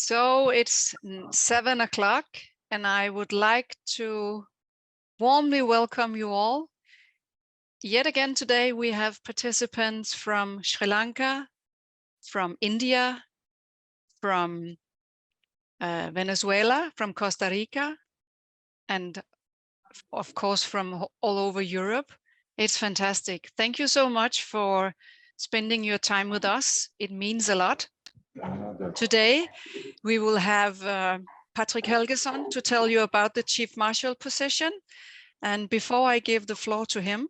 So it's 7 o'clock, and I would like to warmly welcome you all. Yet again today we have participants from Sri Lanka, from India, from Venezuela, from Costa Rica, and of course from all over Europe. It's fantastic. Thank you so much for spending your time with us. It means a lot. Today we will have Patrik Helgesson to tell you about the Chief Marshal position. And before I give the floor to him,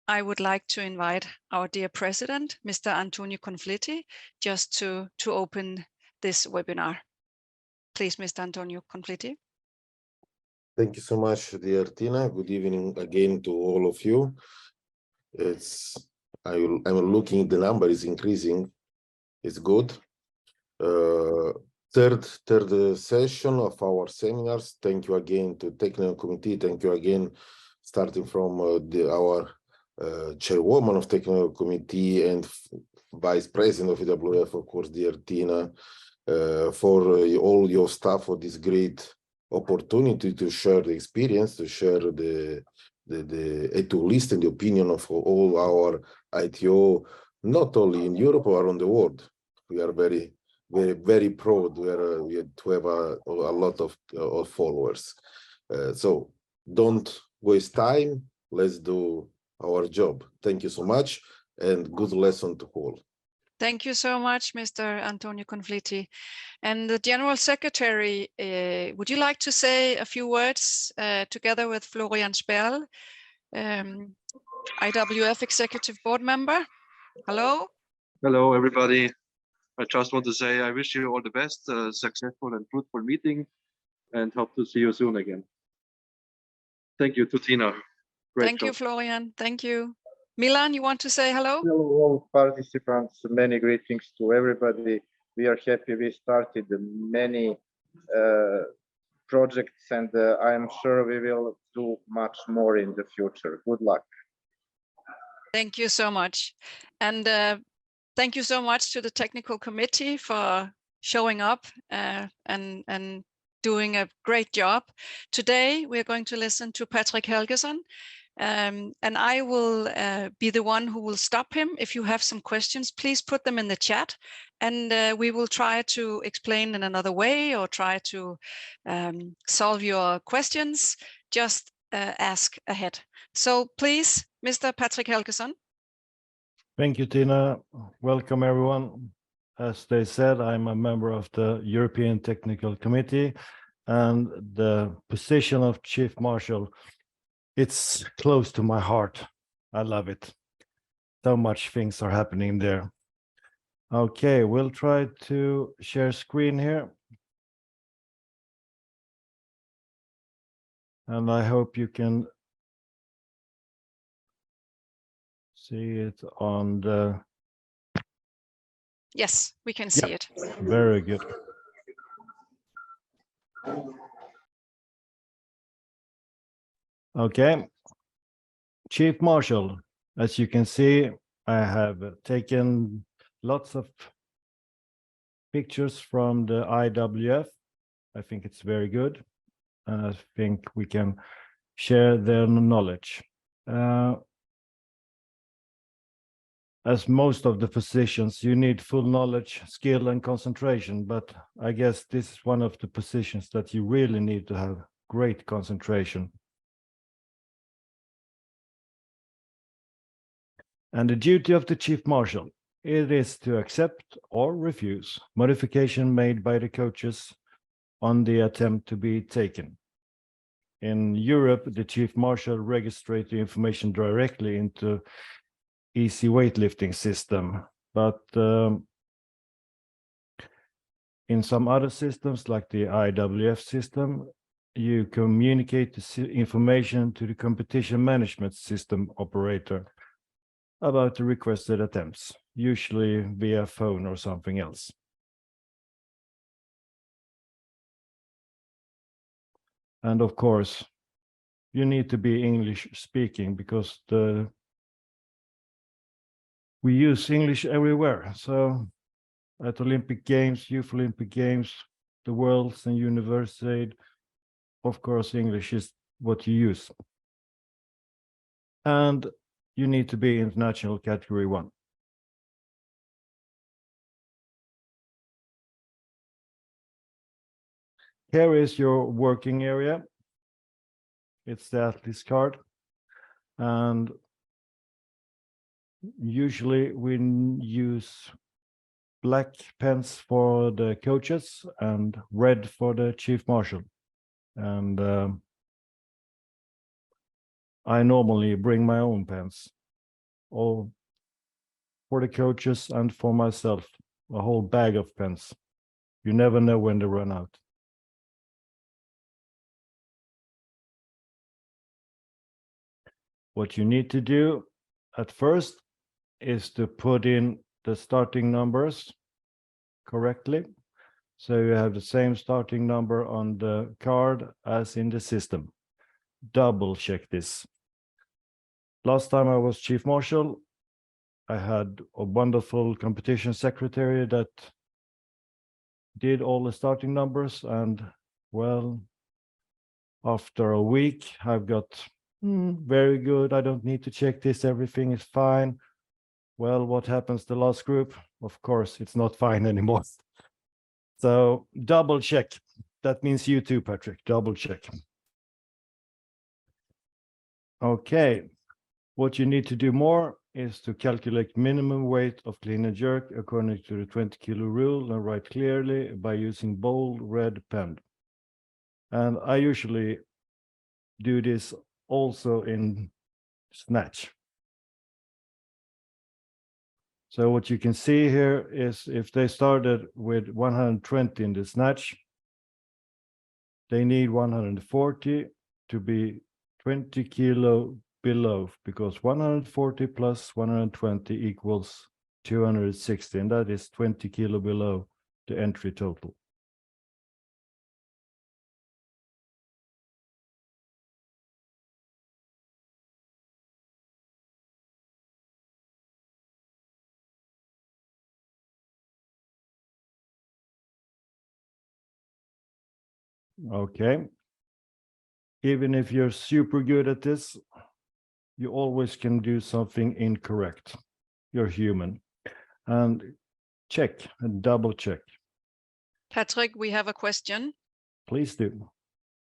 I would like to invite our dear President, Mr. Antonio Conflitti, just to open this webinar. Please, Mr. Antonio Conflitti. Thank you so much, dear Tina. Good evening again to all of you. I'm looking, the number is increasing. It's good. Third session of our seminars. Thank you again to technical committee. Thank you again, starting from our chairwoman of technical committee and vice president of EWF, of course, dear Tina, for all your staff for this great opportunity to share the experience, to share to listen the opinion of all our ITO, not only in Europe or around the world. We are very proud to have a lot of followers. So don't waste time. Let's do our job. Thank you so much, and good lesson to all. Thank you so much, Mr. Antonio Conflitti. And the General Secretary, would you like to say a few words together with Florian Sperl, IWF Executive Board Member? Hello. Hello, everybody. I just want to say I wish you all the best, successful and fruitful meeting, and hope to see you soon again. Thank you to Tina. Great Thank job. you, Florian. Thank you. Milan, you want to say hello? Hello, all participants. Many greetings to everybody. We are happy we started many projects, and I am sure we will do much more in the future. Good luck. Thank you so much. And thank you so much to the technical committee for showing up and doing a great job. Today, we're going to listen to Patrik Helgesson. And I will be the one who will stop him. If you have some questions, please put them in the chat, and we will try to explain in another way or try to solve your questions. Just ask ahead. So please, Mr. Patrik Helgesson. Thank you, Tina. Welcome, everyone. As they said, I'm a member of the European Technical Committee, and the position of Chief Marshal, it's close to my heart. I love it. So much things are happening there. Okay, we'll try to share screen here. And I hope you can see it on the... Yes, we can see it. Very good. Okay, Chief Marshal, as you can see, I have taken lots of pictures from the IWF. I think it's very good, and I think we can share their knowledge. As most of the positions, you need full knowledge, skill, and concentration, but I guess this is one of the positions that you really need to have great concentration. And the duty of the Chief Marshal, it is to accept or refuse modification made by the coaches on the attempt to be taken. In Europe, the Chief Marshal registers the information directly into easy weightlifting system, but in some other systems like the IWF system, you communicate the information to the competition management system operator about the requested attempts, usually via phone or something else. And of course, you need to be English speaking because we use English everywhere. So at Olympic Games, Youth Olympic Games, the worlds and universe aid. Of course, English is what you use. And you need to be international category 1. Here is your working area. It's the athlete's card. And usually we use black pens for the coaches and red for the chief marshal. And I normally bring my own pens, all for the coaches and for myself, a whole bag of pens. You never know when they run out. What you need to do at first is to put in the starting numbers correctly. So you have the same starting number on the card as in the system. Double check this. Last time I was chief marshal, I had a wonderful competition secretary that did all the starting numbers, and well, after a week, I've got very good. I don't need to check this. Everything is fine. Well, what happens the last group? Of course, it's not fine anymore. So double check. That means you too, Patrik. Double check. Okay. What you need to do more is to calculate minimum weight of clean and jerk according to the 20 kilo rule and write clearly by using bold red pen. And I usually do this also in snatch. So what you can see here is if they started with 120 in the snatch, they need 140 to be 20 kilo below, because 140 plus 120 equals 260, and that is 20 kilo below the entry total. Okay. Even if you're super good at this, you always can do something incorrect. You're human. And check and double check. Patrik, we have a question. Please do.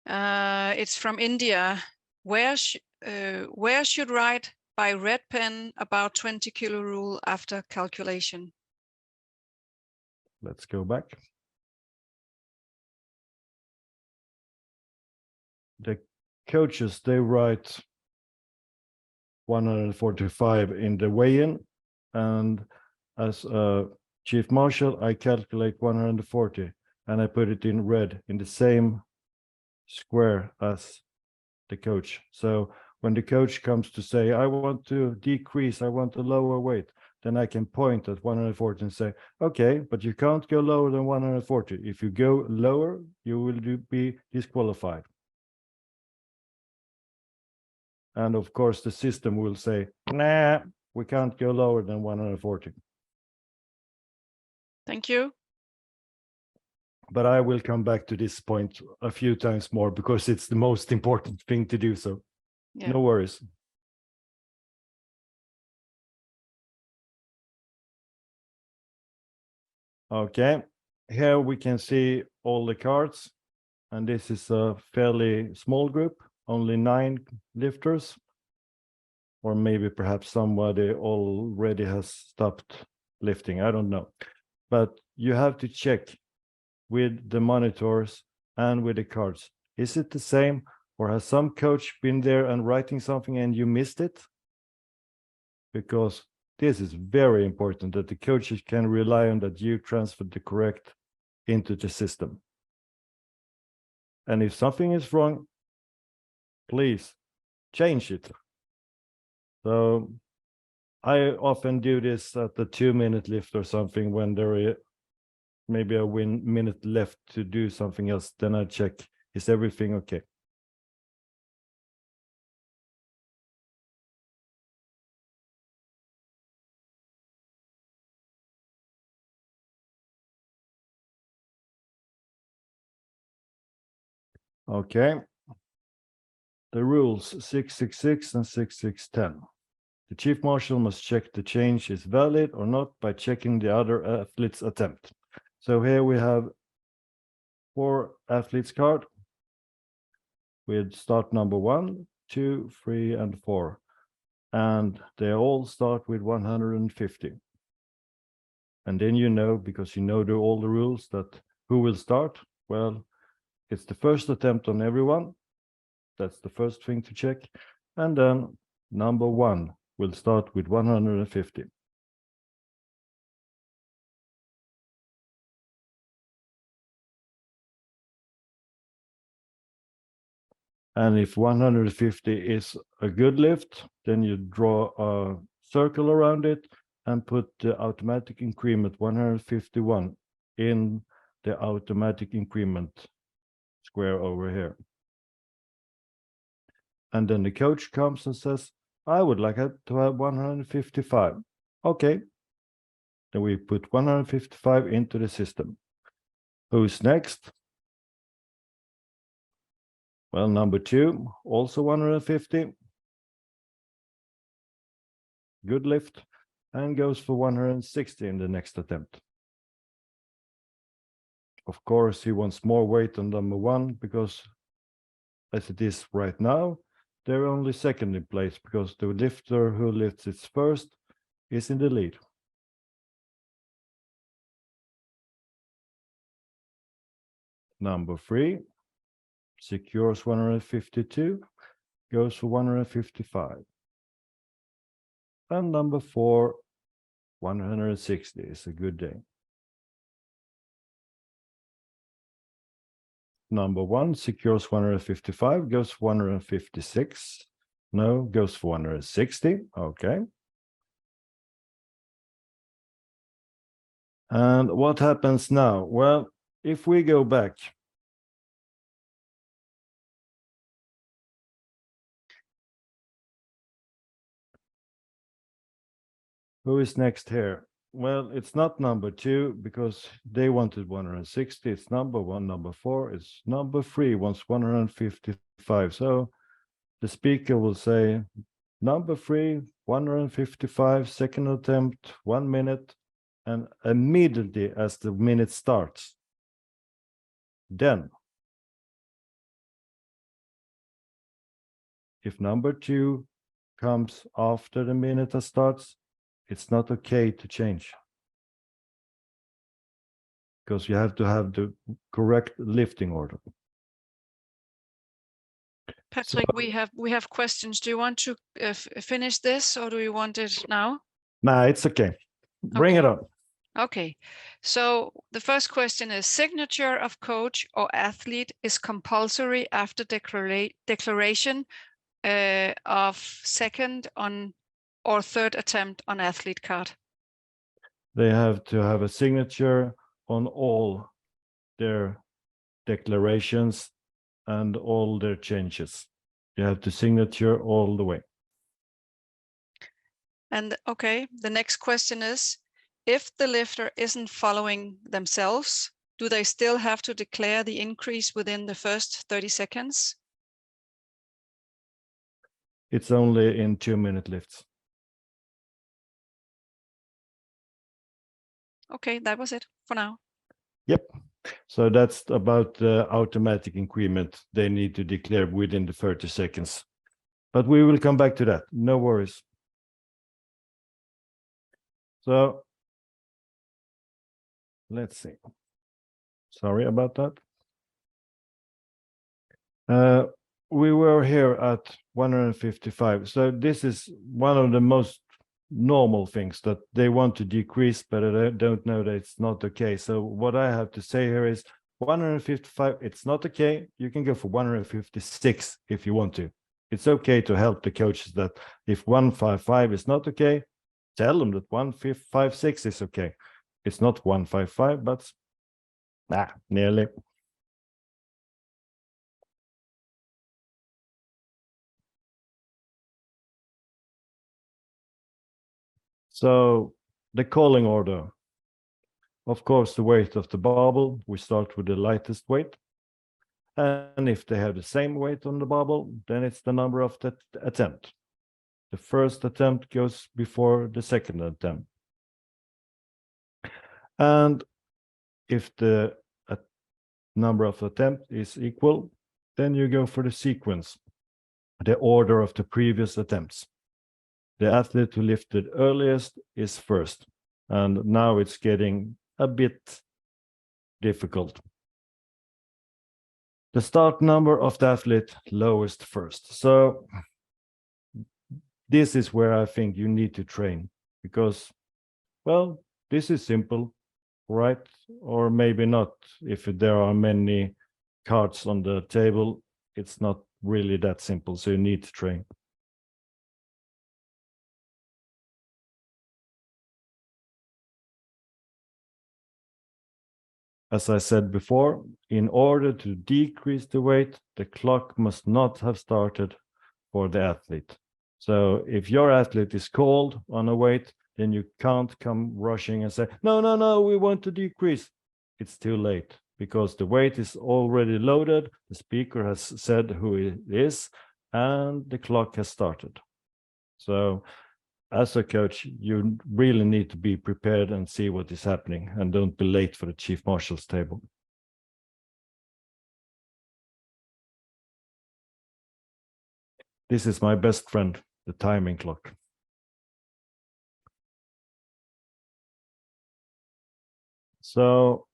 It's from India. Where should write by red pen about 20 kilo rule after calculation? Let's go back. The coaches, they write 145 in the weigh-in, and as a chief marshal, I calculate 140, and I put it in red in the same square as the coach. So when the coach comes to say, I want to decrease, I want a lower weight, then I can point at 140 and say, okay, but you can't go lower than 140. If you go lower, you will be disqualified. And of course, the system will say, nah, we can't go lower than 140. Thank you. But I will come back to this point a few times more because it's the most important thing to do. So Yeah. no worries. Okay, here we can see all the cards. And this is a fairly small group, only 9 lifters. Or maybe perhaps somebody already has stopped lifting. I don't know. But you have to check with the monitors and with the cards. Is it the same, or has some coach been there and writing something and you missed it? Because this is very important that the coaches can rely on that you transferred the correct into the system. And if something is wrong, please change it. So I often do this at the 2-minute lift or something when there is maybe a minute left to do something else. Then I check, is everything okay? Okay. The rules 666 and 6610. The chief marshal must check the change is valid or not by checking the other athlete's attempt. So here we have 4 athletes card with start number 1, 2, 3, and 4. And they all start with 150. And then you know, because you know all the rules, that who will start? Well, it's the first attempt on everyone. That's the first thing to check. And then number 1 will start with 150. And if 150 is a good lift, then you draw a circle around it and put the automatic increment 151 in the automatic increment square over here. And then the coach comes and says, I would like it to have 155. Okay. Then we put 155 into the system. Who's next? Well, number 2, also 150. Good lift, and goes for 160 in the next attempt. Of course, he wants more weight on number 1 because as it is right now, they're only second in place because the lifter who lifts it first is in the lead. Number 3 secures 152, goes for 155. And number 4, 160 is a good day. Number 1 secures 155, goes for 156. No, goes for 160. Okay. And what happens now? Well, if we go back, who is next here? Well, it's not number 2 because they wanted 160. It's number 1, number 4. It's number 3 wants 155. So the speaker will say, number 3, 155, second attempt, 1 minute. And immediately as the minute starts, then if number 2 comes after the minute starts, it's not okay to change. Because you have to have the correct lifting order. Patrik, we have questions. Do you want to finish this, or do you want it now? Nah, it's okay. Bring it on. Okay. So the first question is, signature of coach or athlete is compulsory after declaration of second on or third attempt on athlete card. They have to have a signature on all their declarations and all their changes. You have to signature all the way. And okay, the next question is, if the lifter isn't following themselves, do they still have to declare the increase within the first 30 seconds? It's only in 2-minute lifts. Okay, that was it for now. Yep. So that's about the automatic increment they need to declare within the 30 seconds. But we will come back to that. No worries. So let's see. Sorry about that. We were here at 155. So this is one of the most normal things that they want to decrease, but I don't know that it's not okay. So what I have to say here is 155, it's not okay. You can go for 156 if you want to. It's okay to help the coaches that if 155 is not okay, tell them that 156 is okay. It's not 155, but nearly. So the calling order, of course, the weight of the barbell, we start with the lightest weight. And if they have the same weight on the barbell, then it's the number of the attempt. The first attempt goes before the second attempt. And if the number of attempts is equal, then you go for the sequence, the order of the previous attempts. The athlete who lifted earliest is first. And now it's getting a bit difficult. The start number of the athlete lowest first. So this is where I think you need to train, because, well, this is simple, right? Or maybe not. If there are many cards on the table, it's not really that simple. So you need to train. As I said before, in order to decrease the weight, the clock must not have started for the athlete. So if your athlete is called on a weight, then you can't come rushing and say, no, we want to decrease. It's too late, because the weight is already loaded. The speaker has said who it is, and the clock has started. So as a coach, you really need to be prepared and see what is happening, and don't be late for the chief marshal's table. This is my best friend, the timing clock. So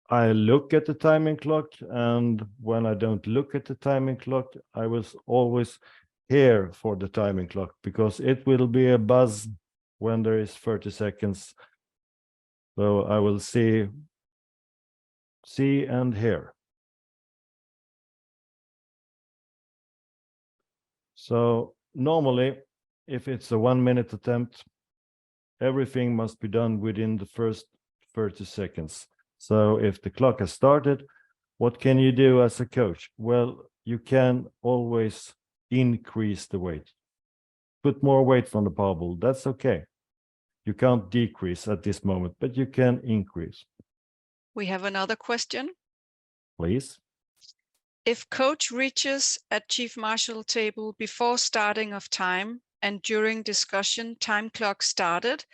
I look at the timing clock, and when I don't look at the timing clock, I was always here for the timing clock, because it will be a buzz when there is 30 seconds. So I will see and hear. So normally, if it's a 1 minute attempt, everything must be done within the first 30 seconds. So if the clock has started, what can you do as a coach? Well, you can always increase the weight. Put more weight on the barbell, that's okay. You can't decrease at this moment, but you can increase. We have another question. Please. If coach reaches at chief marshal table before starting of time and during discussion time clock started,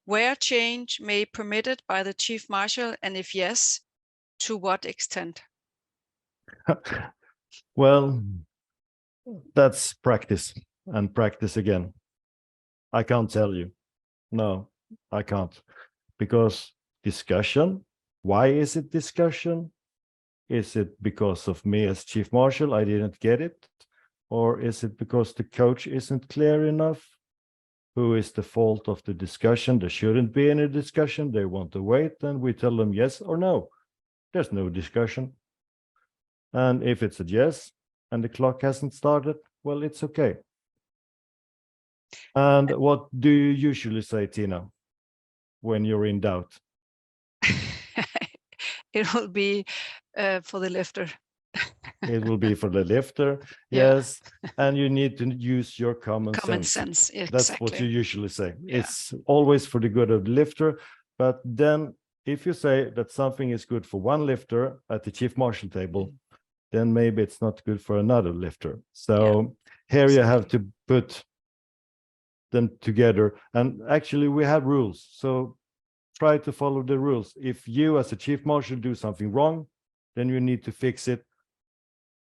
where change may permitted by the chief marshal, and if yes, to what extent? Well, that's practice and practice again. I can't tell you. No, I can't. Because discussion, why is it discussion? Is it because of me as chief marshal, I didn't get it? Or is it because the coach isn't clear enough? Who is the fault of the discussion? There shouldn't be any discussion. They want to wait, and we tell them yes or no. There's no discussion. And if it's a yes, and the clock hasn't started, well, it's okay. And what do you usually say, Tina, when you're in doubt? It will be for the lifter. It will be for the lifter, Yeah. yes. And you need to use your common sense. Exactly. That's what you usually say. Yeah. It's always for the good of the lifter. But then if you say that something is good for one lifter at the chief marshal table, then maybe it's not good for another lifter. So here you have to put them together. And actually we have rules. So try to follow the rules. If you as a chief marshal do something wrong, then you need to fix it.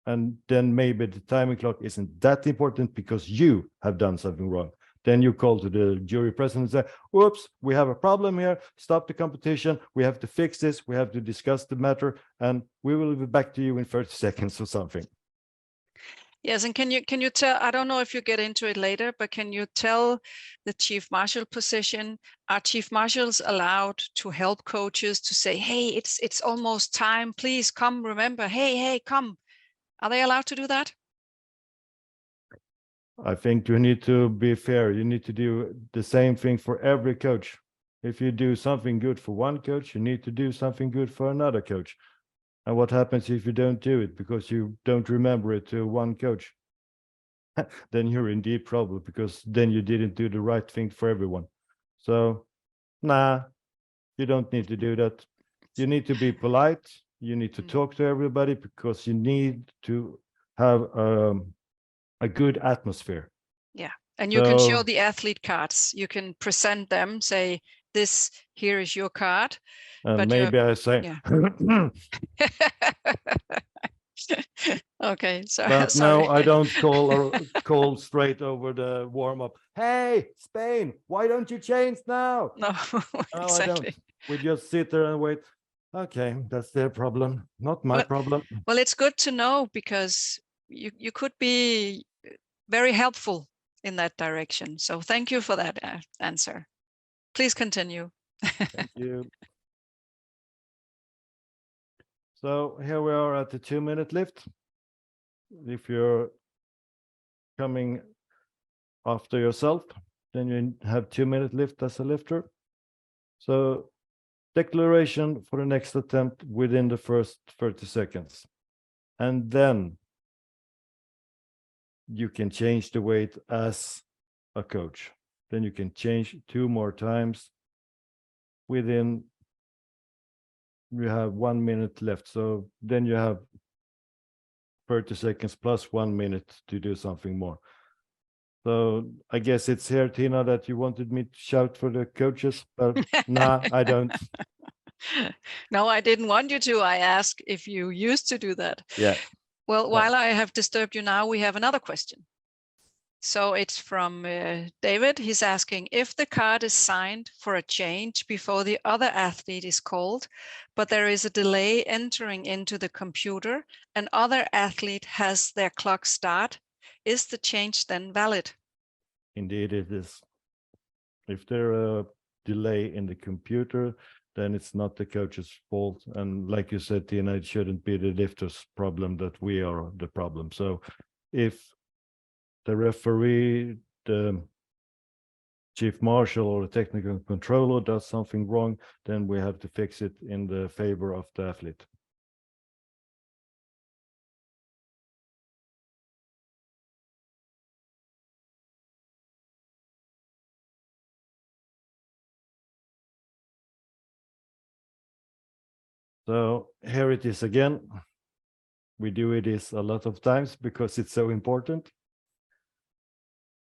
And then maybe the timing clock isn't that important because you have done something wrong. Then you call to the jury president and say, oops, we have a problem here. Stop the competition. We have to fix this. We have to discuss the matter, and we will be back to you in 30 seconds or something. Yes, and can you tell, I don't know if you get into it later, but can you tell the chief marshal position, are chief marshals allowed to help coaches to say, hey, it's almost time, please come, remember, hey, come. Are they allowed to do that? I think you need to be fair. You need to do the same thing for every coach. If you do something good for one coach, you need to do something good for another coach. And what happens if you don't do it because you don't remember it to one coach? Then you're in deep trouble, because then you didn't do the right thing for everyone. So, nah, you don't need to do that. You need to be polite. You need to Mm. talk to everybody because you need to have a good atmosphere. And you can show So- the athlete cards. You can present them, say, this, here is your card. And But you're- maybe I say, yeah. Okay, so but sorry. no, I don't call straight over the warm up. Hey, Spain, why don't you change now? No, No, I don't. exactly. We just sit there and wait. Okay, that's their problem, not my Well- problem. Well, it's good to know because you could be very helpful in that direction. So thank you for that answer. Please continue. Thank you. So here we are at the 2-minute lift. If you're coming after yourself, then you have 2-minute lift as a lifter. So declaration for the next attempt within the first 30 seconds. And then you can change the weight as a coach. Then you can change 2 more times within, you have 1 minute left. So then you have 30 seconds plus 1 minute to do something more. So I guess it's here, Tina, that you wanted me to shout for the coaches, but nah, I don't. No, I didn't want you to. I asked if you used to do that. Yeah. Well, while I have disturbed you now, we have another question. So it's from David. He's asking if the card is signed for a change before the other athlete is called, but there is a delay entering into the computer and other athlete has their clock start, is the change then valid? Indeed, it is. If there a delay in the computer, then it's not the coach's fault. And like you said, Tina, it shouldn't be the lifter's problem that we are the problem. So if the referee, the chief marshal or the technical controller does something wrong, then we have to fix it in the favor of the athlete. So here it is again. We do this a lot of times because it's so important.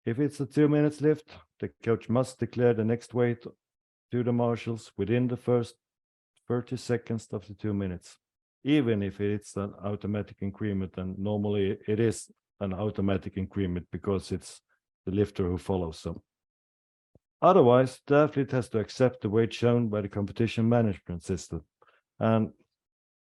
If it's a 2 minutes lift, the coach must declare the next weight to the marshals within the first 30 seconds of the 2 minutes, even if it's an automatic increment. And normally it is an automatic increment because it's the lifter who follows them. Otherwise, the athlete has to accept the weight shown by the competition management system. And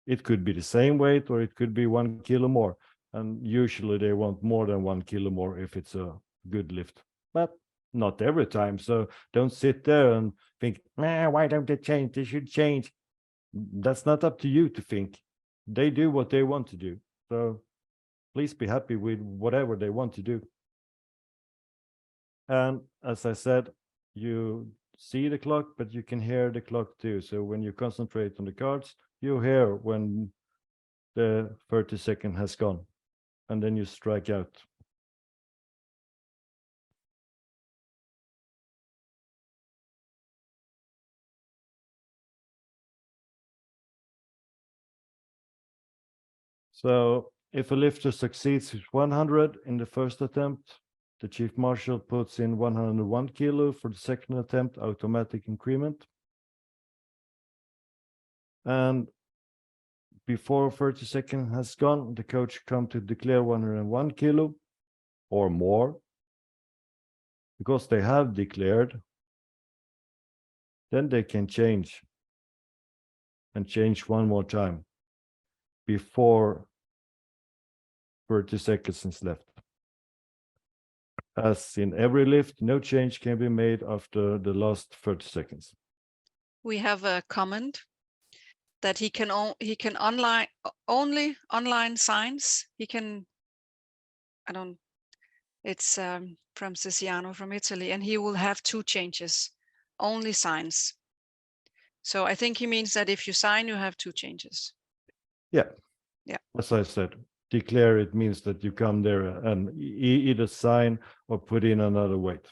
it could be the same weight or it could be 1 kilo more. And usually they want more than 1 kilo more if it's a good lift, but not every time. So don't sit there and think, why don't they change? They should change. That's not up to you to think. They do what they want to do. So please be happy with whatever they want to do. And as I said, you see the clock, but you can hear the clock too. So when you concentrate on the cards, you hear when the 30 second has gone, and then you strike out. So if a lifter succeeds with 100 in the first attempt, the chief marshal puts in 101 kilo for the second attempt, automatic increment. And before 30 seconds has gone, the coach comes to declare 101 kilo or more. Because they have declared, then they can change and change one more time before 30 seconds is left. As in every lift, no change can be made after the last 30 seconds. We have a comment that he can only online signs. He can, it's from Ciciano from Italy, and he will have 2 changes, only signs. So I think he means that if you sign, you have 2 changes. Yeah. Yeah. As I said, declare it means that you come there and either sign or put in another weight.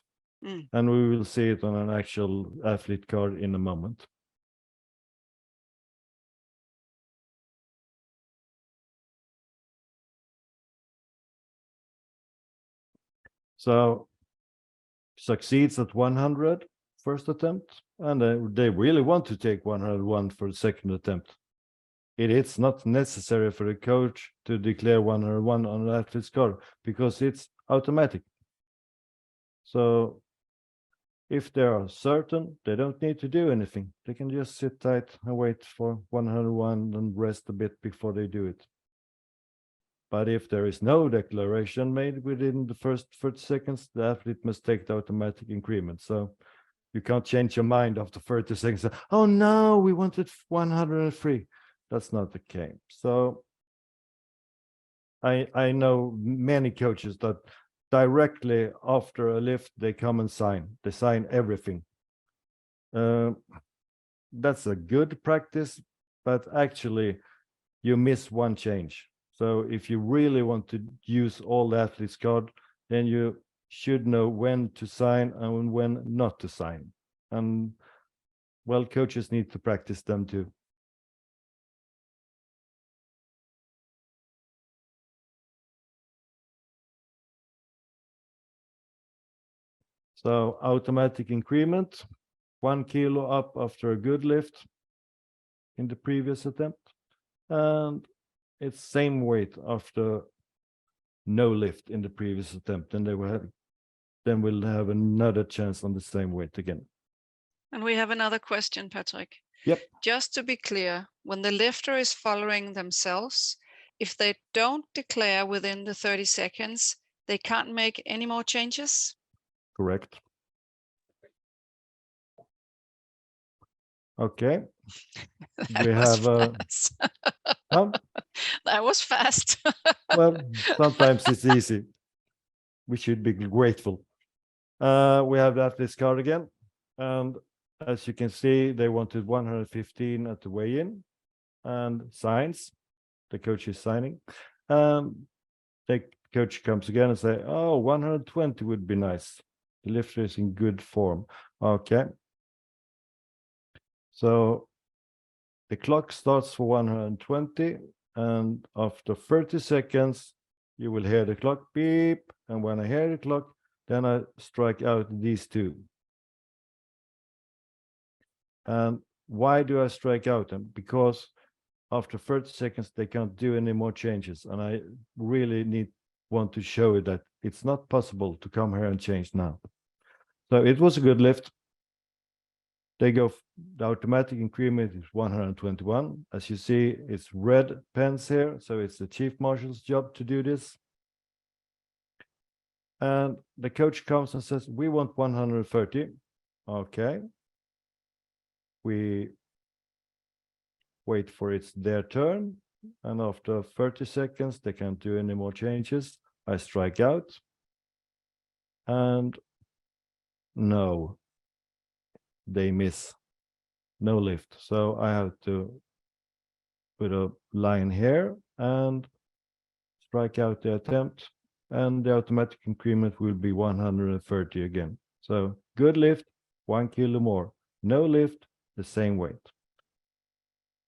And we will see it on an actual athlete card in a moment. So succeeds at 100 first attempt, and they really want to take 101 for the second attempt. It's not necessary for the coach to declare 101 on the athlete's card because it's automatic. So if they are certain, they don't need to do anything. They can just sit tight and wait for 101 and rest a bit before they do it. But if there is no declaration made within the first 30 seconds, the athlete must take the automatic increment. So you can't change your mind after 30 seconds. Oh no, we wanted 103. That's not the case. So I know many coaches that directly after a lift, they come and sign. They sign everything. That's a good practice, but actually you miss one change. So if you really want to use all the athlete's card, then you should know when to sign and when not to sign. And well, coaches need to practice them too. So automatic increment, 1 kilo up after a good lift in the previous attempt. And it's same weight after no lift in the previous attempt. And then we'll have another chance on the same weight again. And we have another question, Patrik. Yep. Just to be clear, when the lifter is following themselves, if they don't declare within the 30 seconds, they can't make any more changes? Correct. Okay. That We was have fast. That was fast. well, sometimes it's easy. We should be grateful. We have the athlete's card again. And as you can see, they wanted 115 at the weigh-in and signs. The coach is signing. The coach comes again and say, oh, 120 would be nice. The lifter is in good form. Okay. So the clock starts for 120, and after 30 seconds, you will hear the clock beep. And when I hear the clock, then I strike out these two. And why do I strike out them? Because after 30 seconds, they can't do any more changes. And I really want to show you that it's not possible to come here and change now. So it was a good lift. They go, the automatic increment is 121. As you see, it's red pens here. So it's the chief marshal's job to do this. And the coach comes and says, we want 130. Okay. We wait for it's their turn. And after 30 seconds, they can't do any more changes. I strike out. And no, they miss. No lift. So I have to put a line here and strike out the attempt. And the automatic increment will be 130 again. So good lift, 1 kilo more. No lift, the same weight.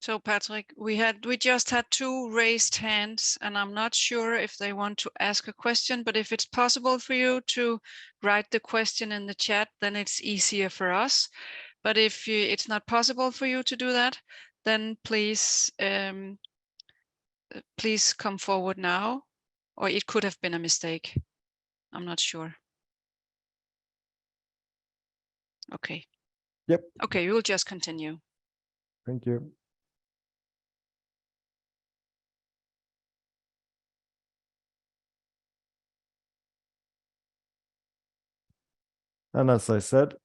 So Patrik, we just had 2 raised hands, and I'm not sure if they want to ask a question, but if it's possible for you to write the question in the chat, then it's easier for us. But if it's not possible for you to do that, then please come forward now, or it could have been a mistake. I'm not sure. Okay. Yep. Okay, we'll just continue. Thank you. And as I said,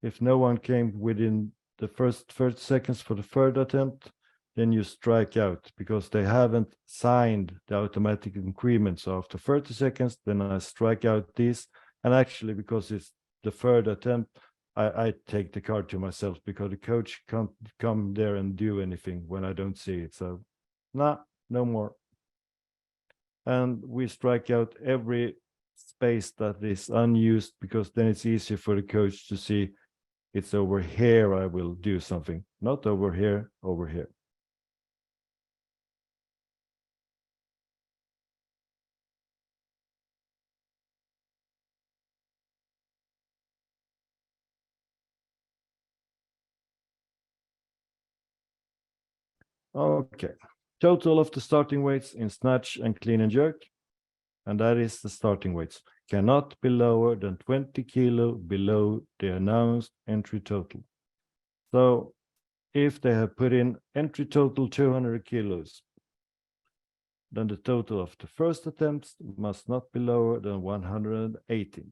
if no one came within the first 30 seconds for the third attempt, then you strike out because they haven't signed the automatic increment. So after 30 seconds, then I strike out these. And actually, because it's the third attempt, I take the card to myself because the coach can't come there and do anything when I don't see it. So no more. And we strike out every space that is unused because then it's easier for the coach to see it's over here I will do something, not over here, over here. Okay. Total of the starting weights in snatch and clean and jerk. And that is the starting weights. Cannot be lower than 20 kilo below the announced entry total. So if they have put in entry total 200 kilos, then the total of the first attempts must not be lower than 180.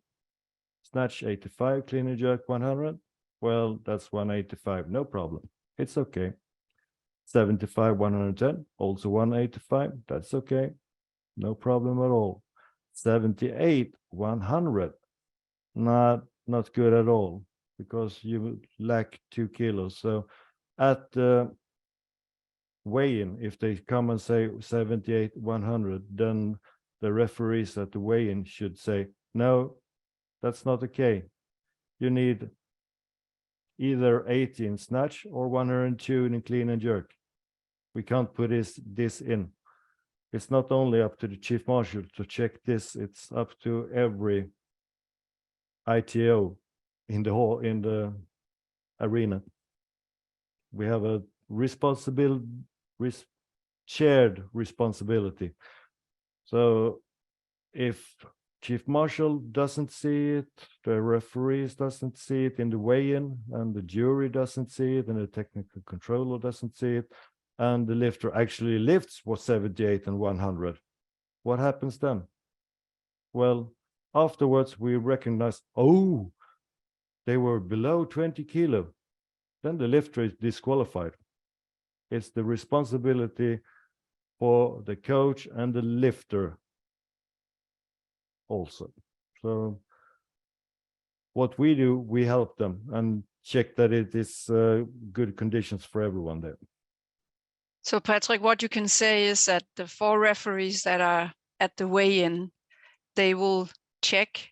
Snatch 85, clean and jerk 100. Well, that's 185, no problem. It's okay. 75, 110, also 185, that's okay. No problem at all. 78, 100, not good at all, because you lack 2 kilos. So at the weigh-in, if they come and say 78, 100, then the referees at the weigh-in should say, no, that's not okay. You need either 80 in snatch or 102 in clean and jerk. We can't put this in. It's not only up to the chief marshal to check this, it's up to every ITO in the arena. We have a shared responsibility. So if chief marshal doesn't see it, the referees doesn't see it in the weigh-in, and the jury doesn't see it, and the technical controller doesn't see it, and the lifter actually lifts was 78 and 100. What happens then? Well, afterwards we recognize, oh, they were below 20 kilo. Then the lifter is disqualified. It's the responsibility for the coach and the lifter also. So what we do, we help them and check that it is good conditions for everyone there. So Patrik, what you can say is that the 4 referees that are at the weigh-in, they will check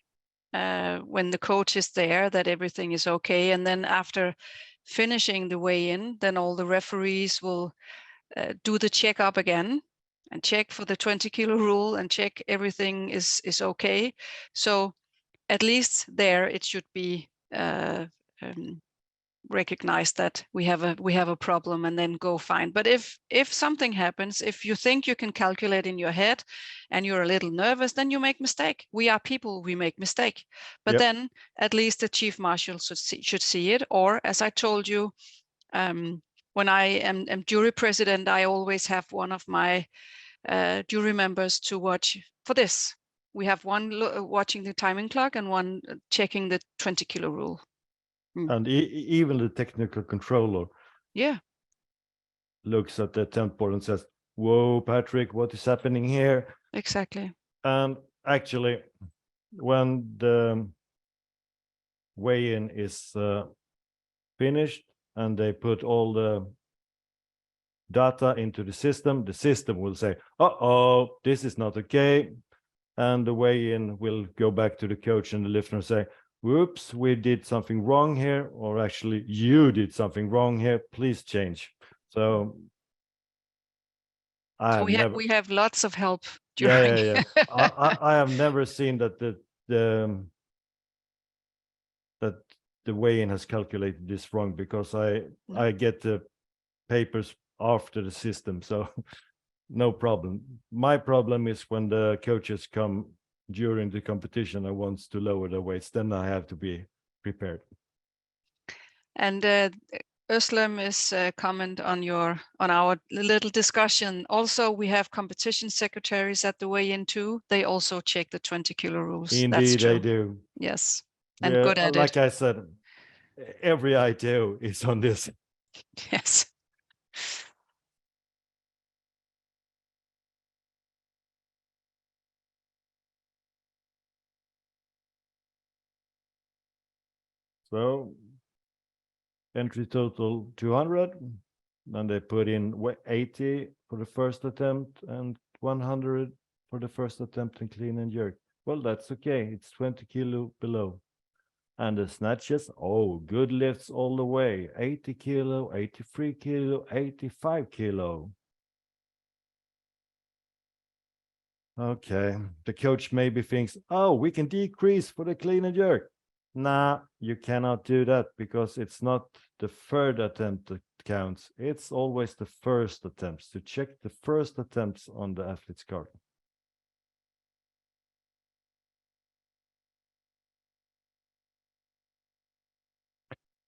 when the coach is there that everything is okay. And then after finishing the weigh-in, then all the referees will do the checkup again and check for the 20 kilo rule and check everything is okay. So at least there it should be recognize that we have a problem and then go fine. But if something happens, if you think you can calculate in your head and you're a little nervous, then you make mistake. We are people, we make mistake. But Yep. then at least the chief marshal should see it. Or as I told you, when I am jury president, I always have one of my jury members to watch for this. We have one watching the timing clock and one checking the 20 kilo rule. And even the technical controller looks at the attempt board and says, whoa, Patrik, what is happening here? Exactly. And actually, when the weigh-in is finished and they put all the data into the system will say, uh-oh, this is not okay. And the weigh-in will go back to the coach and the lifter and say, whoops, we did something wrong here, or actually you did something wrong here, please change. So we have lots of help during. Yeah. I have never seen that the weigh-in has calculated this wrong, because I get the papers after the system, so no problem. My problem is when the coaches come during the competition and wants to lower the weights, then I have to be prepared. And Özlem is comment on our little discussion. Also, we have competition secretaries at the weigh-in too. They also check the 20 kilo rules. Indeed, they do. Yes, and good at like it. I said, every ITO is on this. Yes. So entry total 200, and they put in 80 for the first attempt and 100 for the first attempt in clean and jerk. Well, that's okay. It's 20 kilo below. And the snatches, oh, good lifts all the way. 80 kilo, 83 kilo, 85 kilo. Okay, the coach maybe thinks, oh, we can decrease for the clean and jerk. Nah, you cannot do that, because it's not the third attempt counts. It's always the first attempts, to check the first attempts on the athlete's card.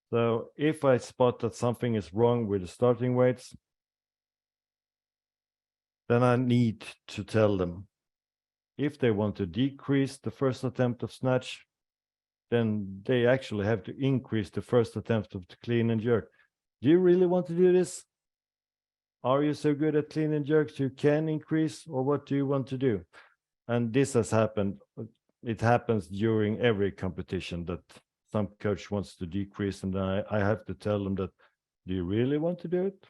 So if I spot that something is wrong with the starting weights, then I need to tell them. If they want to decrease the first attempt of snatch, then they actually have to increase the first attempt of the clean and jerk. Do you really want to do this? Are you so good at clean and jerks you can increase, or what do you want to do? And this has happened. It happens during every competition that some coach wants to decrease, and then I have to tell them that, do you really want to do it?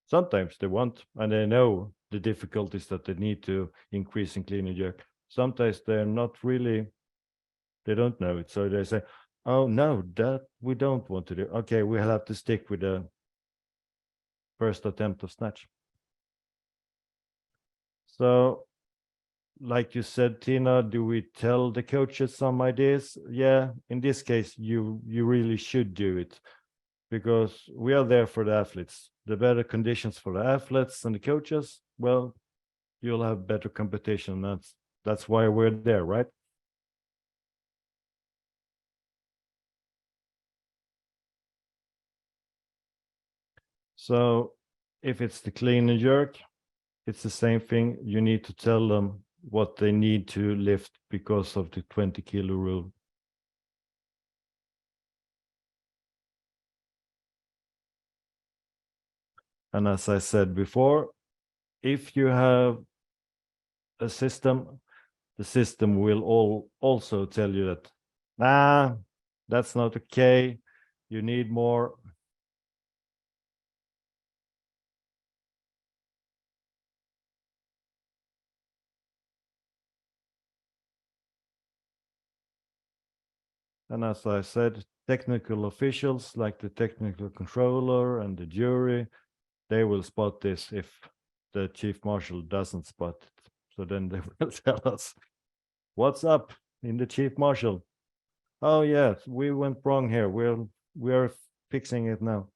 Sometimes they want, and they know the difficulties that they need to increase in clean and jerk. Sometimes they're not really, they don't know it. So they say, oh no, that we don't want to do. Okay, we'll have to stick with the first attempt of snatch. So, like you said, Tina, do we tell the coaches some ideas? Yeah, in this case, you really should do it, because we are there for the athletes. The better conditions for the athletes and the coaches, well, you'll have better competition. That's why we're there, right? So if it's the clean and jerk, it's the same thing. You need to tell them what they need to lift because of the 20 kilo rule. And as I said before, if you have a system, the system will also tell you that, nah, that's not okay. You need more. And as I said, technical officials like the technical controller and the jury, they will spot this if the chief marshal doesn't spot it. So then they will tell us, what's up in the chief marshal? Oh yes, we went wrong here. We're fixing it now.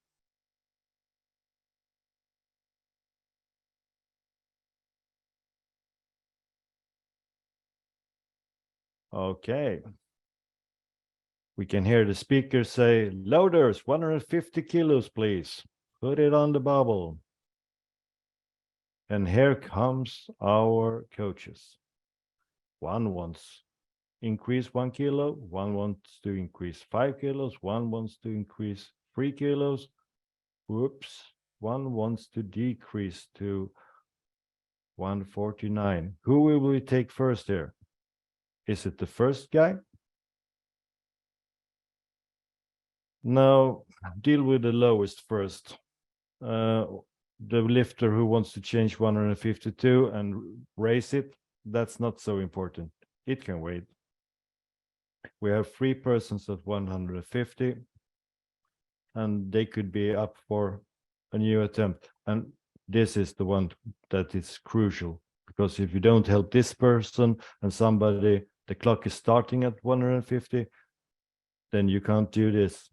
Okay. We can hear the speaker say, loaders, 150 kilos, please. Put it on the bubble. And here comes our coaches. One wants increase 1 kilo, one wants to increase 5 kilos, one wants to increase 3 kilos. Whoops, one wants to decrease to 149. Who will we take first here? Is it the first guy? No, deal with the lowest first. The lifter who wants to change 152 and raise it, that's not so important. It can wait. We have 3 persons at 150, and they could be up for a new attempt. And this is the one that is crucial, because if you don't help this person and somebody, the clock is starting at 150, then you can't do this.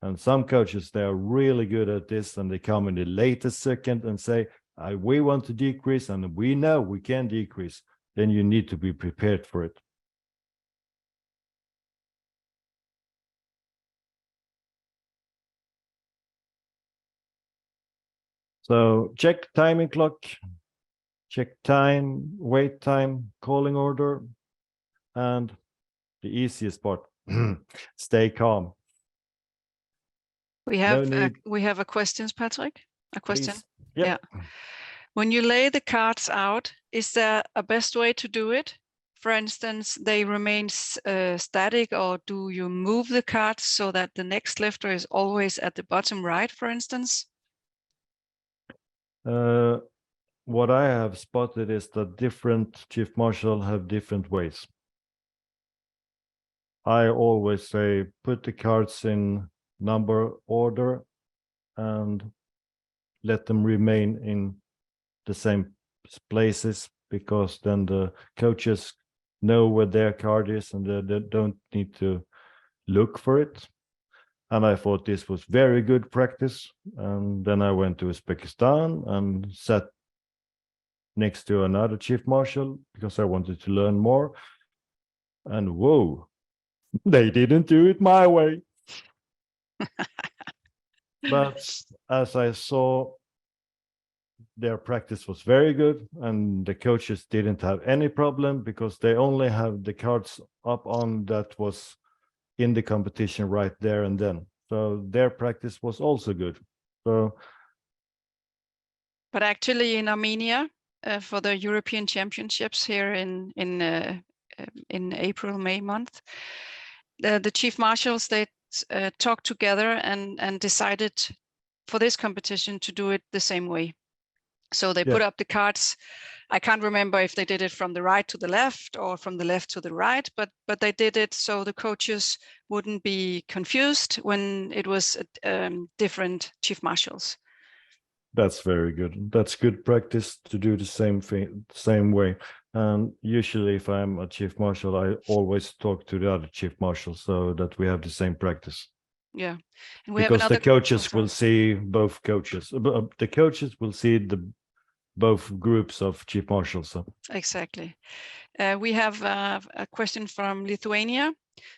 And some coaches, they are really good at this, and they come in the latest second and say, we want to decrease, and we know we can decrease. Then you need to be prepared for it. So check timing clock, check time, wait time, calling order, and the easiest part, stay calm. We have we have a question, Patrik. A question. Please. Yep. Yeah. When you lay the cards out, is there a best way to do it? For instance, they remain static, or do you move the cards so that the next lifter is always at the bottom right, for instance? What I have spotted is that different chief marshal have different ways. I always say, put the cards in number order and let them remain in the same places, because then the coaches know where their card is and they don't need to look for it. And I thought this was very good practice. And then I went to Uzbekistan and sat next to another chief marshal because I wanted to learn more. And whoa, they didn't do it my way. But as I saw, their practice was very good and the coaches didn't have any problem because they only have the cards up on that was in the competition right there and then. So their practice was also good. So, but actually in Armenia, for the European Championships here in April, May month, the chief marshals, they talked together and decided for this competition to do it the same way. So they put up the cards. I can't remember if they did it from the right to the left or from the left to the right, but they did it so the coaches wouldn't be confused when it was different chief marshals. that's very good. That's good practice to do the same thing, same way. And usually if I'm a chief marshal, I always talk to the other chief marshals so that we have the same practice. Yeah. And we Because have the coaches will see both coaches. The coaches will see both groups of chief marshals. So. Exactly. We have a question from Lithuania.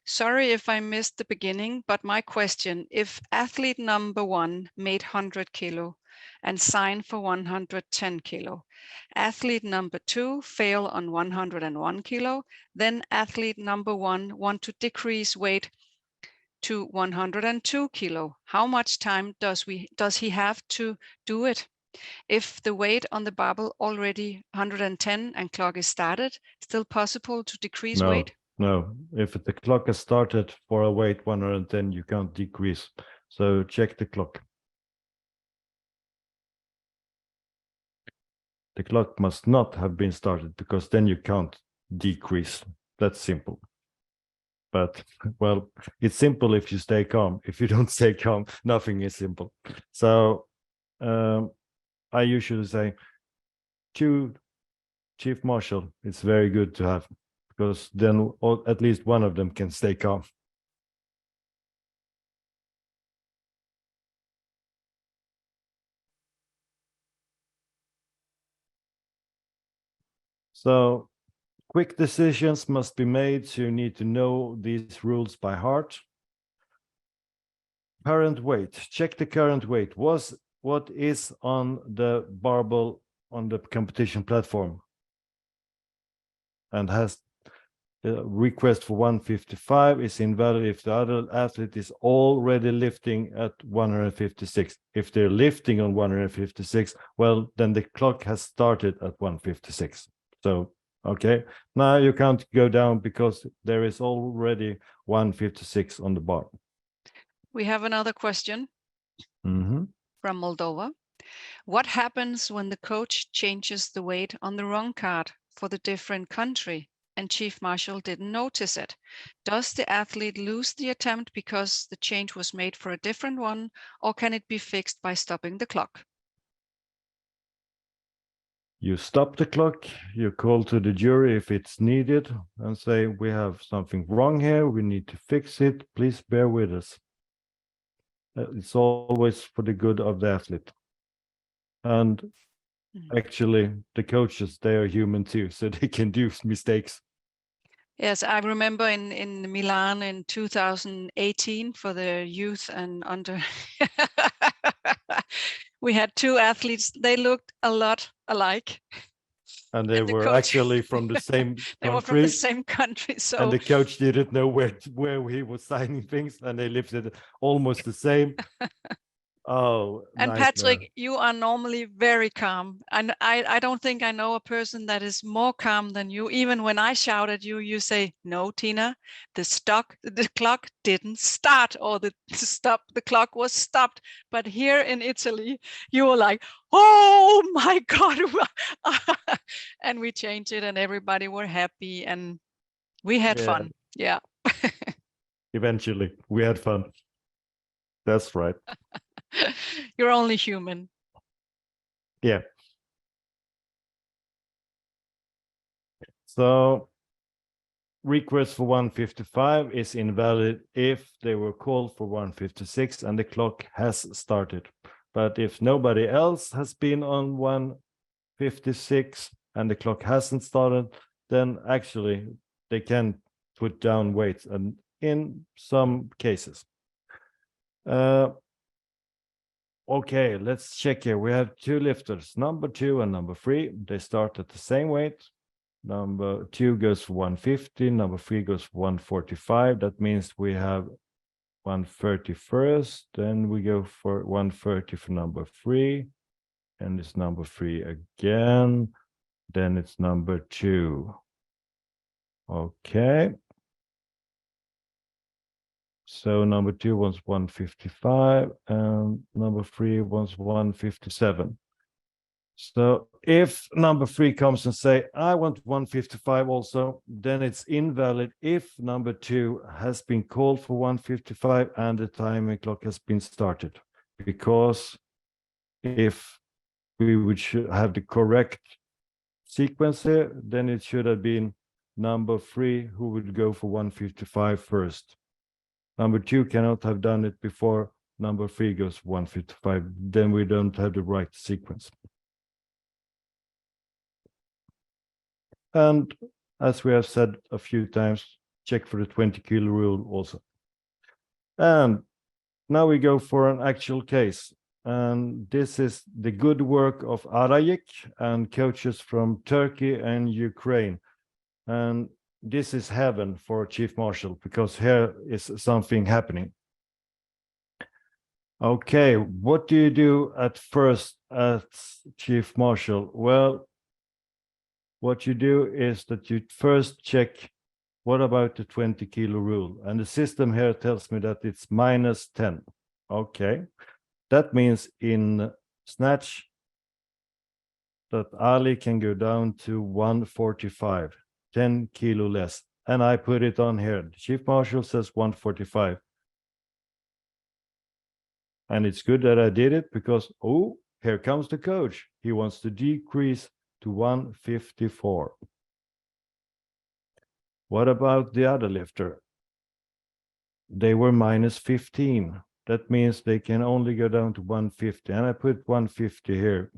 Sorry if I missed the beginning, but my question, if athlete number 1 made 100 kilo and signed for 110 kilo, athlete number 2 fail on 101 kilo, then athlete number 1 want to decrease weight to 102 kilo. How much time does he have to do it? If the weight on the barbell already 110 and clock is started, still possible to decrease weight? No, if the clock has started for a weight 110, you can't decrease. So check the clock. The clock must not have been started because then you can't decrease. That's simple. But, well, it's simple if you stay calm. If you don't stay calm, nothing is simple. So I usually say 2 chief marshal, it's very good to have because then at least one of them can stay calm. So quick decisions must be made, so you need to know these rules by heart. Current weight, check the current weight. What is on the barbell on the competition platform? And has the request for 155 is invalid if the other athlete is already lifting at 156. If they're lifting on 156, well, then the clock has started at 156. So, okay, now you can't go down because there is already 156 on the bar. We have another question from Moldova. What happens when the coach changes the weight on the wrong card for the different country and chief marshal didn't notice it? Does the athlete lose the attempt because the change was made for a different one, or can it be fixed by stopping the clock? You stop the clock, you call to the jury if it's needed and say, we have something wrong here, we need to fix it, please bear with us. It's always for the good of the athlete. And actually, the coaches, they are human too, so they can do mistakes. Yes, I remember in Milan in 2018 for the youth and under, we had 2 athletes. They looked a lot alike. And they were actually from the same country. They were from the same country. So and the coach didn't know where he was signing things, and they lifted almost the same. Oh, and Patrik, you are normally very calm. And I don't think I know a person that is more calm than you. Even when I shout at you, you say, no, Tina, the clock didn't start, or the clock was stopped. But here in Italy, you were like, oh my God. And we changed it and everybody were happy and we had fun. Yeah. Eventually, we had fun. That's right. You're only human. Yeah. So request for 155 is invalid if they were called for 156 and the clock has started. But if nobody else has been on 156 and the clock hasn't started, then actually they can put down weights, and in some cases. Okay, let's check here. We have two lifters, number 2 and number 3. They start at the same weight. Number 2 goes for 150, number 3 goes for 145. That means we have 130 first, then we go for 130 for number 3, and it's number 3 again, then it's number 2. Okay. So number 2 wants 155 and number 3 wants 157. So if number 3 comes and say, I want 155 also, then it's invalid if number 2 has been called for 155 and the timing clock has been started. Because if we would have the correct sequence here, then it should have been number 3 who would go for 155 first. Number 2 cannot have done it before number 3 goes 155. Then we don't have the right sequence. And as we have said a few times, check for the 20 kilo rule also. And now we go for an actual case. And this is the good work of Arayik and coaches from Turkey and Ukraine. And this is heaven for Chief Marshal, because here is something happening. Okay, what do you do at first as Chief Marshal? Well, what you do is that you first check, what about the 20 kilo rule? And the system here tells me that it's -10. Okay, that means in snatch that Ali can go down to 145. 10 kilo less, and I put it on here. The Chief Marshal says 145, and it's good that I did it, because oh, here comes the coach. He wants to decrease to 154. What about the other lifter? They were -15. That means they can only go down to 150, and I put 150 here.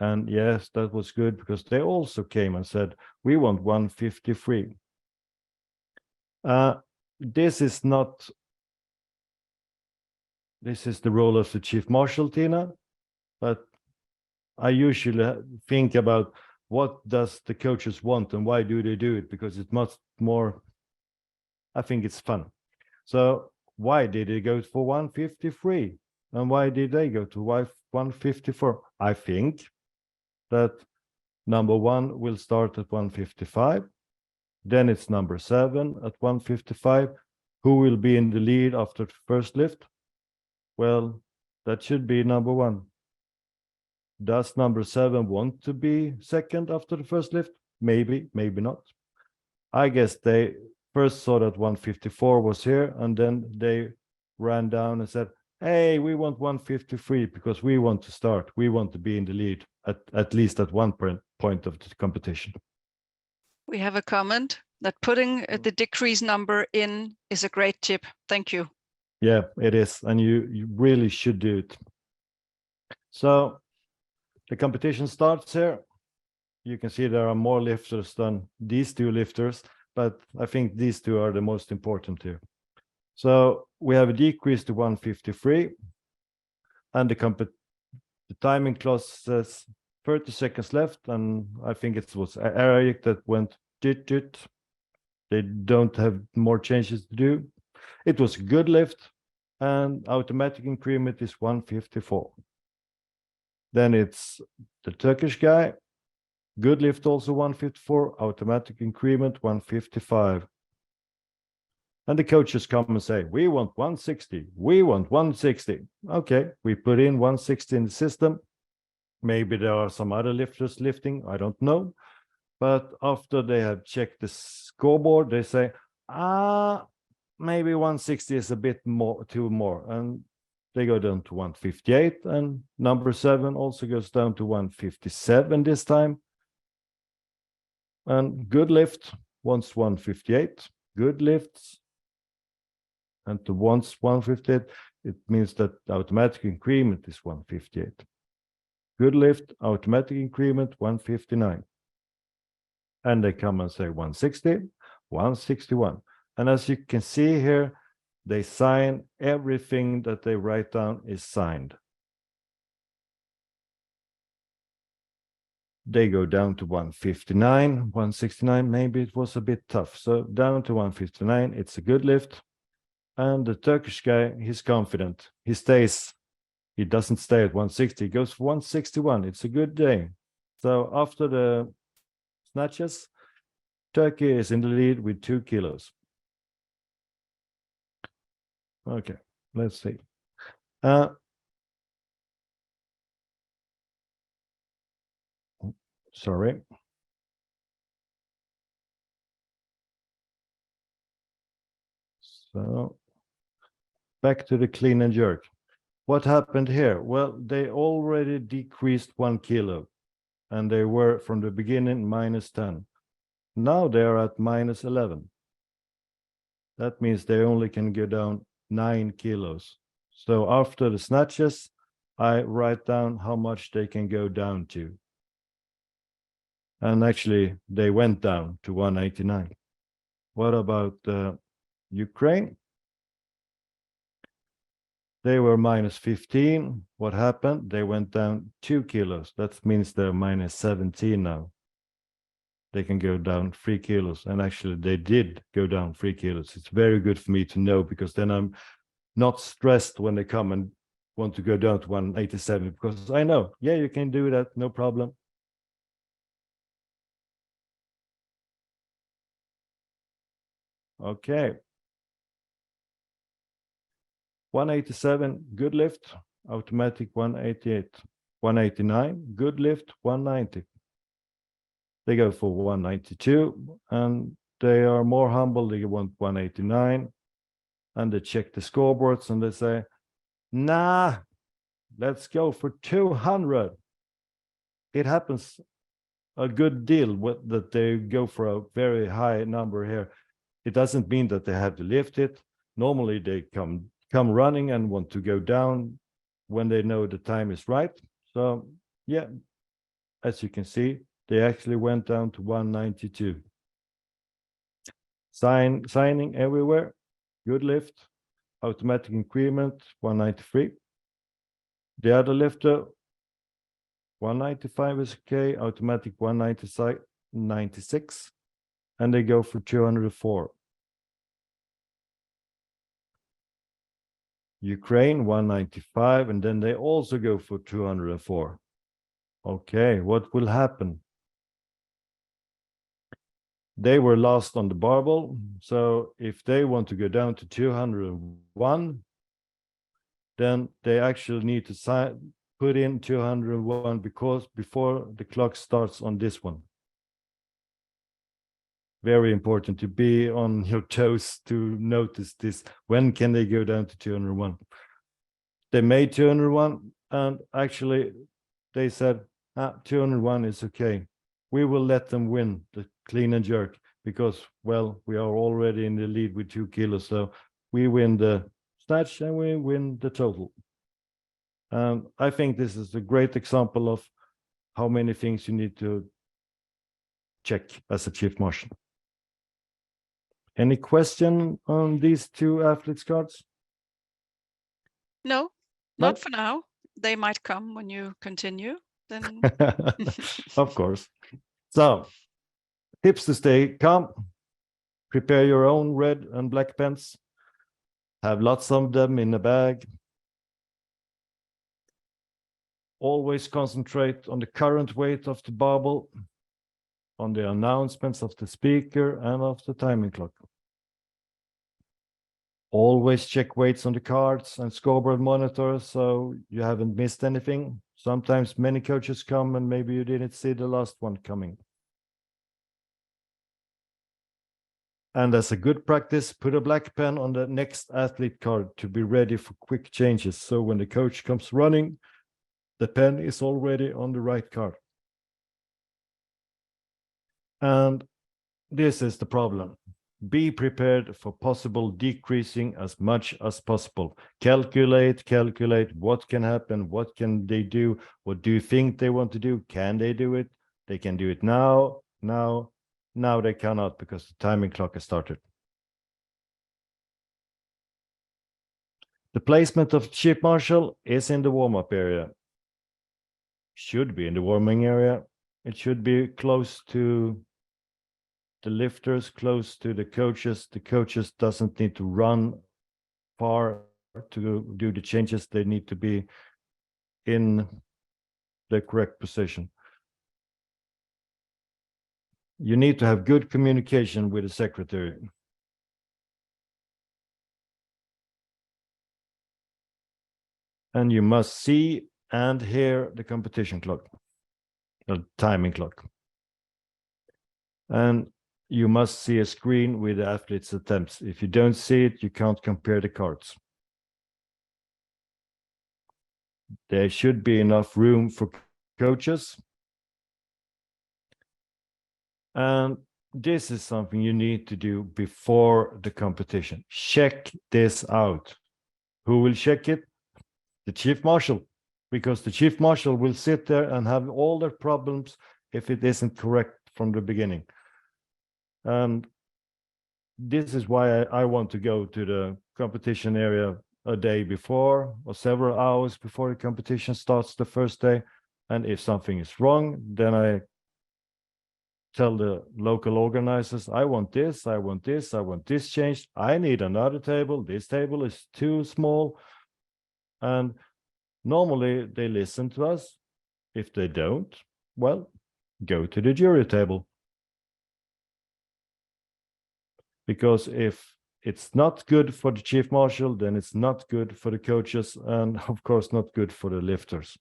And yes, that was good, because they also came and said, we want 153. This is the role of the Chief Marshal, Tina, but I usually think about what does the coaches want and why do they do it, because it's much more, I think it's fun. So why did they go for 153? And why did they go to 154? I think that number 1 will start at 155. Then it's number 7 at 155. Who will be in the lead after the first lift? Well, that should be number 1. Does number 7 want to be second after the first lift? Maybe, maybe not. I guess they first saw that 154 was here, and then they ran down and said, hey, we want 153 because we want to start. We want to be in the lead at least at one point of the competition. We have a comment that putting the decrease number in is a great tip. Thank you. Yeah, it is. And you really should do it. So the competition starts here. You can see there are more lifters than these 2 lifters, but I think these 2 are the most important here. So we have a decrease to 153, and the timing clause says 30 seconds left, and I think it was Eric that went dit. They don't have more changes to do. It was a good lift, and automatic increment is 154. Then it's the Turkish guy, good lift also 154, automatic increment 155. And the coaches come and say, we want 160, we want 160. Okay, we put in 160 in the system. Maybe there are some other lifters lifting, I don't know. But after they have checked the scoreboard, they say, maybe 160 is a bit more, too more. And they go down to 158, and number 7 also goes down to 157 this time. And good lift, once 158, good lifts. And to once 158, it means that the automatic increment is 158. Good lift, automatic increment 159. And they come and say 160, 161. And as you can see here, they sign everything that they write down is signed. They go down to 159, 169, maybe it was a bit tough. So down to 159, it's a good lift. And the Turkish guy, he's confident. He doesn't stay at 160, he goes for 161. It's a good day. So after the snatches, Turkey is in the lead with 2 kilos. Okay, let's see. Sorry. So back to the clean and jerk. What happened here? Well, they already decreased 1 kilo and they were from the beginning -10. Now they are at -11. That means they only can go down 9 kilos. So after the snatches, I write down how much they can go down to. And actually, they went down to 189. What about Ukraine? They were -15. What happened? They went down 2 kilos. That means they're -17 now. They can go down 3 kilos. And actually, they did go down 3 kilos. It's very good for me to know because then I'm not stressed when they come and want to go down to 187 because I know, yeah, you can do that, no problem. Okay. 187, good lift, automatic 188. 189, good lift, 190. They go for 192 and they are more humble. They want 189 and they check the scoreboards and they say, nah, let's go for 200. It happens a good deal that they go for a very high number here. It doesn't mean that they have to lift it. Normally they come running and want to go down when they know the time is right. So yeah, as you can see, they actually went down to 192. Signing everywhere, good lift, automatic increment 193. The other lifter 195 is okay, automatic 196, and they go for 204. Ukraine 195, and then they also go for 204. Okay, what will happen? They were last on the barbell, so if they want to go down to 201, then they actually need to put in 201 because before the clock starts on this one. Very important to be on your toes to notice this. When can they go down to 201? They made 201 and actually they said 201 is okay. We will let them win the clean and jerk because, well, we are already in the lead with 2 kilos. So we win the snatch and we win the total. I think this is a great example of how many things you need to check as a chief marshal. Any question on these 2 athletes cards? No, not for now. They might come when you continue. Then of course. So tips to stay calm. Prepare your own red and black pens. Have lots of them in a bag. Always concentrate on the current weight of the barbell, on the announcements of the speaker and of the timing clock. Always check weights on the cards and scoreboard monitors so you haven't missed anything. Sometimes many coaches come and maybe you didn't see the last one coming. And as a good practice, put a black pen on the next athlete card to be ready for quick changes. So when the coach comes running, the pen is already on the right card. And this is the problem. Be prepared for possible decreasing as much as possible. Calculate what can happen, what can they do, what do you think they want to do, can they do it? They can do it now they cannot because the timing clock has started. The placement of chief marshal is in the warm-up area. Should be in the warming area. It should be close to the lifters, close to the coaches. The coaches doesn't need to run far to do the changes. They need to be in the correct position. You need to have good communication with the secretary. And you must see and hear the competition clock, the timing clock. And you must see a screen with the athlete's attempts. If you don't see it, you can't compare the cards. There should be enough room for coaches. And this is something you need to do before the competition. Check this out. Who will check it? The chief marshal, because the chief marshal will sit there and have all the problems if it isn't correct from the beginning. And this is why I want to go to the competition area a day before or several hours before the competition starts the first day. And if something is wrong, then I tell the local organizers, I want this, I want this, I want this changed. I need another table. This table is too small. And normally they listen to us. If they don't, well, go to the jury table. Because if it's not good for the chief marshal, then it's not good for the coaches and of course not good for the lifters.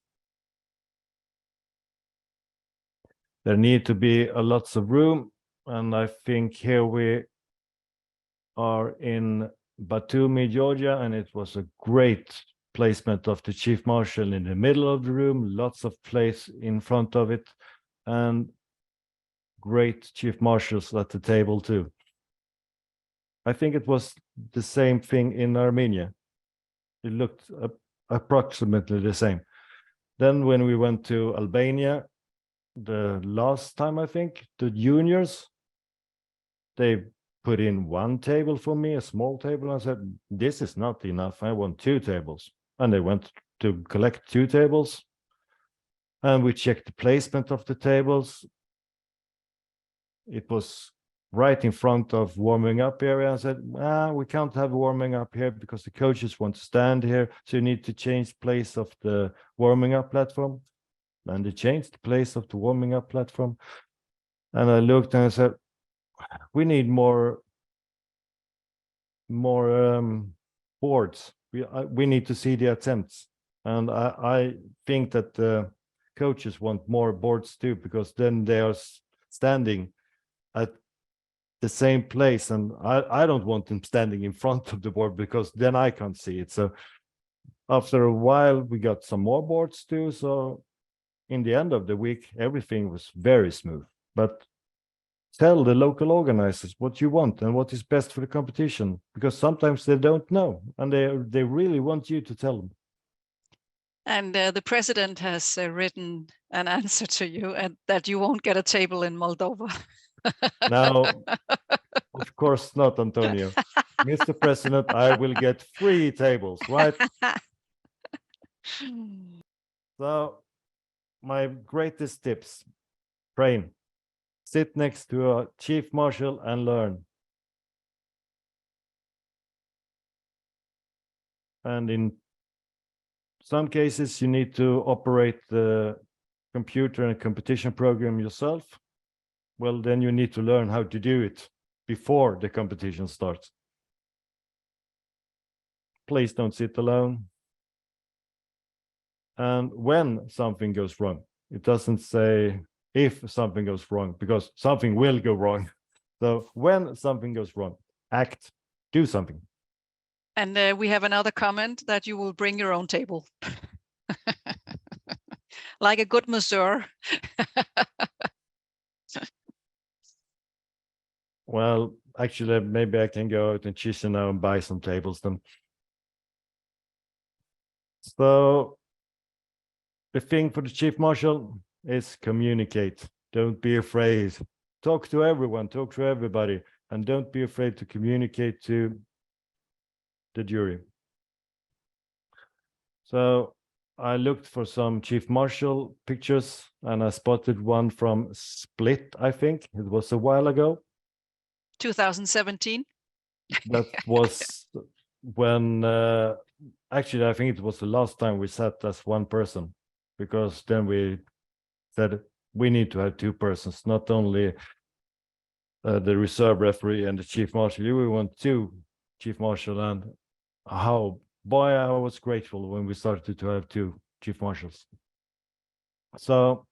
There need to be lots of room, and I think here we are in Batumi, Georgia, and it was a great placement of the chief marshal in the middle of the room, lots of place in front of it, and great chief marshals at the table too. I think it was the same thing in Armenia. It looked approximately the same. Then when we went to Albania, the last time, I think, the juniors, they put in one table for me, a small table. I said, this is not enough. I want 2 tables. And they went to collect 2 tables. And we checked the placement of the tables. It was right in front of warming up area. I said, we can't have warming up here because the coaches want to stand here. So you need to change place of the warming up platform. And they changed the place of the warming up platform. And I looked and I said, we need more boards. We need to see the attempts. And I think that the coaches want more boards too, because then they are standing at the same place. And I don't want them standing in front of the board because then I can't see it. So after a while, we got some more boards too. So in the end of the week, everything was very smooth. But tell the local organizers what you want and what is best for the competition, because sometimes they don't know and they really want you to tell them. And the president has written an answer to you and that you won't get a table in Moldova. Now, of course not, Antonio. Mr. President, I will get 3 tables, right? So my greatest tips, train. Sit next to a chief marshal and learn. And in some cases, you need to operate the computer and competition program yourself. Well, then you need to learn how to do it before the competition starts. Please don't sit alone. And when something goes wrong, it doesn't say if something goes wrong, because something will go wrong. So when something goes wrong, act, do something. And we have another comment that you will bring your own table. Like a good masseur. Well, actually, maybe I can go out in Chisinau and buy some tables then. So the thing for the Chief Marshal is communicate. Don't be afraid. Talk to everyone, talk to everybody, and don't be afraid to communicate to the jury. So I looked for some Chief Marshal pictures and I spotted one from Split, I think. It was a while ago. 2017. That was when, actually, I think it was the last time we sat as one person, because then we said we need to have two persons, not only the reserve referee and the Chief Marshal. We want two Chief Marshal, and boy, I was grateful when we started to have two Chief Marshals. So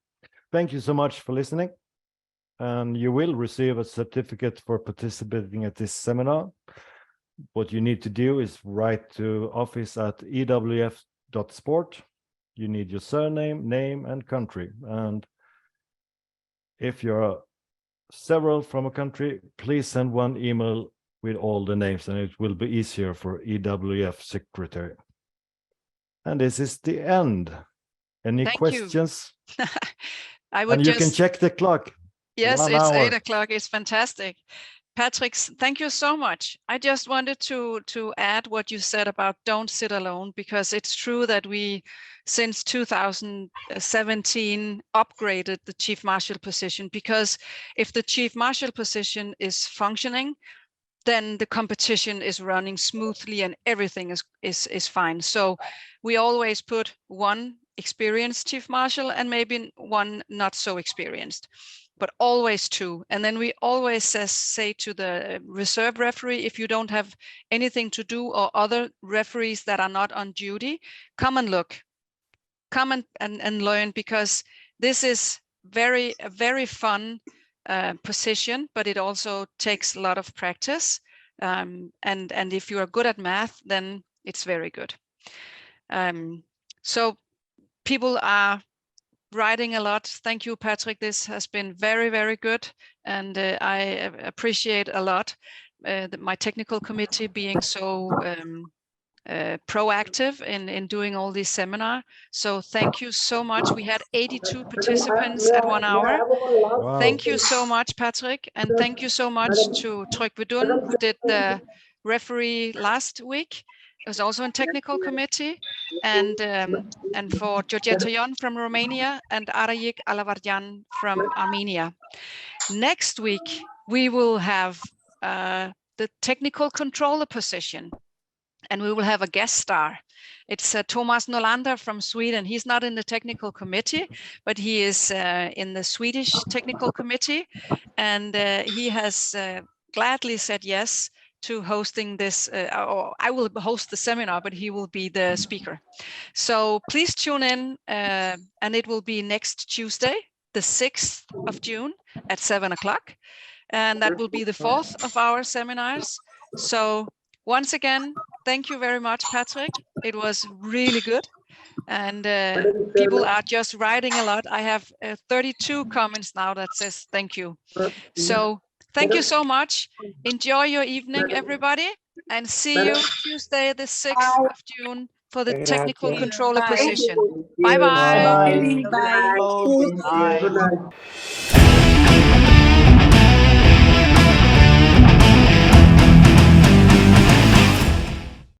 thank you so much for listening. And you will receive a certificate for participating at this seminar. What you need to do is write to office at ewf.sport. You need your surname, name, and country. And if you're several from a country, please send one email with all the names, and it will be easier for EWF secretary. And this is the end. Any Thank questions? I would And you just can check the clock. Yes, 1 it's hour. 8 o'clock. It's fantastic. Patrik, thank you so much. I just wanted to add what you said about don't sit alone, because it's true that we, since 2017, upgraded the Chief Marshal position, because if the Chief Marshal position is functioning, then the competition is running smoothly and everything is fine. So we always put one experienced Chief Marshal and maybe one not so experienced, but always two. And then we always say to the reserve referee, if you don't have anything to do, or other referees that are not on duty, come and look, come and learn, because this is a very fun position, but it also takes a lot of practice. And if you are good at math, then it's very good. So people are writing a lot. Thank you, Patrik. This has been very, very good. And I appreciate a lot my technical committee being so proactive in doing all these seminars. So thank you so much. We had 82 participants at 1 hour. Wow. Thank you so much, Patrik. And thank you so much to Trygve Dun, who did the referee last week. It was also in technical committee, and for Georgeta Yon from Romania and Arayik Alavarjan from Armenia. Next week, we will have the technical controller position, and we will have a guest star. It's Thomas Nolander from Sweden. He's not in the technical committee, but he is in the Swedish technical committee, and he has gladly said yes to hosting this, or I will host the seminar, but he will be the speaker. So please tune in, and it will be next Tuesday, the 6th of June at 7 o'clock. And that will be the 4th of our seminars. So once again, thank you very much, Patrik. It was really good. And people are just writing a lot. I have 32 comments now that says thank you. So thank you so much. Enjoy your evening, everybody, and see you Tuesday, the 6th of June for the technical controller position. Bye-bye. Bye. Bye. Bye.